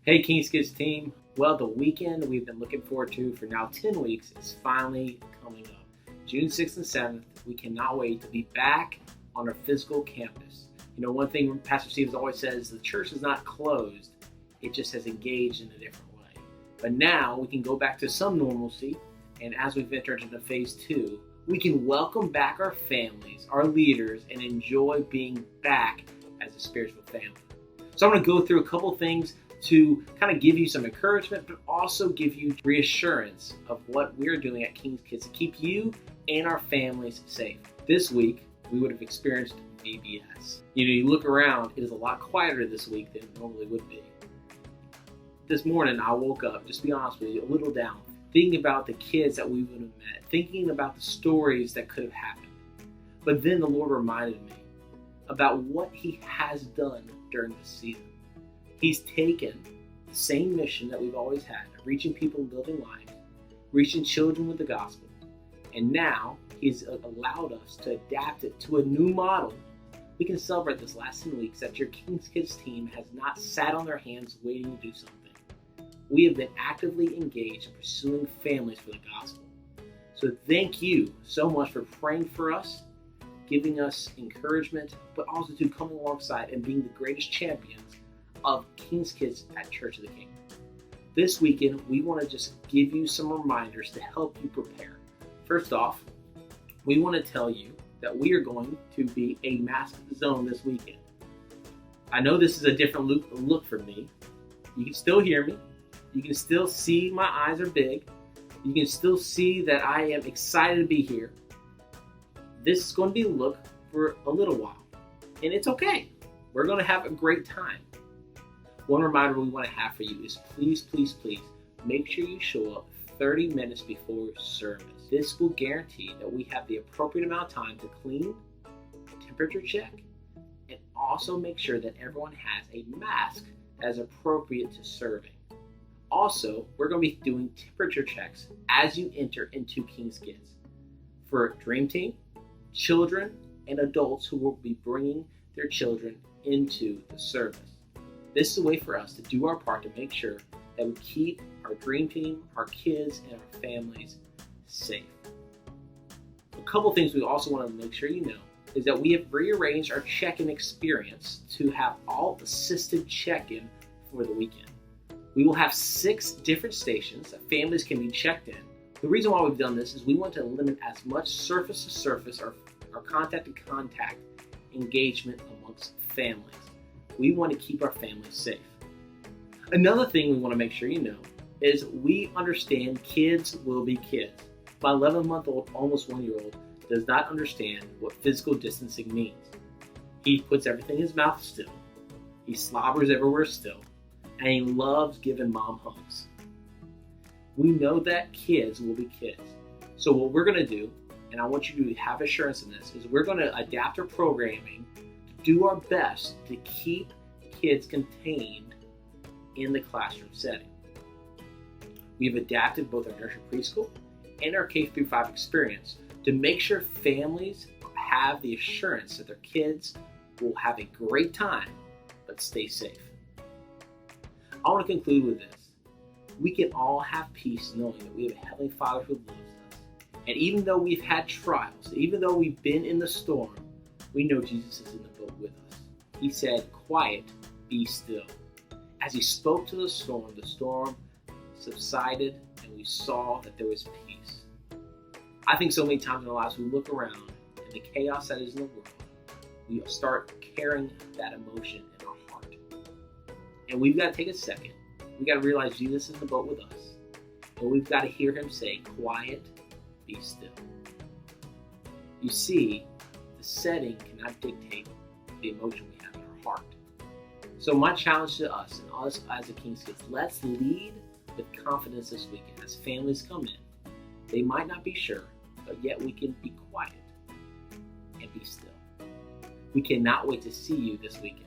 Hey Kings Kids team, well the weekend we've been looking forward to for now 10 weeks is finally coming up. June 6th and 7th, we cannot wait to be back on our physical campus. You know, one thing Pastor Steve always says, the church is not closed, it just has engaged in a different way. But now we can go back to some normalcy, and as we've entered into phase 2, we can welcome back our families, our leaders, and enjoy being back as a spiritual family. So I'm going to go through a couple things to kind of give you some encouragement, but also give you reassurance of what we're doing at King's Kids to keep you and our families safe. This week, we would have experienced VBS. You look around, it is a lot quieter this week than it normally would be. This morning, I woke up, just to be honest with you, a little down, thinking about the kids that we would have met, thinking about the stories that could have happened. But then the Lord reminded me about what He has done during this season. He's taken the same mission that we've always had, reaching people and building lives, reaching children with the gospel, and now He's allowed us to adapt it to a new model. We can celebrate this last 10 weeks that your King's Kids team has not sat on their hands waiting to do something. We have been actively engaged in pursuing families for the gospel. So thank you so much for praying for us, giving us encouragement, but also to coming alongside and being the greatest champions of King's Kids at Church of the King. This weekend, we want to just give you some reminders to help you prepare. First off, we want to tell you that we are going to be a mask zone this weekend. I know this is a different look for me. You can still hear me. You can still see my eyes are big. You can still see that I am excited to be here. This is going to be a look for a little while, and it's okay. We're going to have a great time. One reminder we want to have for you is please make sure you show up 30 minutes before service. This will guarantee that we have the appropriate amount of time to clean, temperature check, and also make sure that everyone has a mask as appropriate to serving. Also, we're going to be doing temperature checks as you enter into King's Kids for Dream Team, children, and adults who will be bringing their children into the service. This is a way for us to do our part to make sure that we keep our Dream Team, our kids, and our families safe. A couple things we also want to make sure you know is that we have rearranged our check-in experience to have all assisted check-in for the weekend. We will have 6 different stations that families can be checked in. The reason why we've done this is we want to limit as much surface-to-surface or contact-to-contact engagement amongst families. We want to keep our families safe. Another thing we want to make sure you know is we understand kids will be kids. My 11-month-old, almost 1-year-old, does not understand what physical distancing means. He puts everything in his mouth still. He slobbers everywhere still. And he loves giving mom hugs. We know that kids will be kids. So what we're going to do, and I want you to have assurance in this, is we're going to adapt our programming to do our best to keep kids contained in the classroom setting. We've adapted both our nursery preschool and our K-5 experience to make sure families have the assurance that their kids will have a great time, but stay safe. I want to conclude with this. We can all have peace knowing that we have a Heavenly Father who loves us. And even though we've had trials, even though we've been in the storm, we know Jesus is in the boat with us. He said, "Quiet, be still." As He spoke to the storm subsided, and we saw that there was peace. I think so many times in our lives we look around and the chaos that is in the world, we start carrying that emotion in our heart. And we've got to take a second. We've got to realize Jesus is in the boat with us. And we've got to hear Him say, "Quiet, be still." You see, the setting cannot dictate the emotion we have in our heart. So my challenge to us and us as a King's Kids, let's lead with confidence this weekend as families come in. They might not be sure, but yet we can be quiet and be still. We cannot wait to see you this weekend.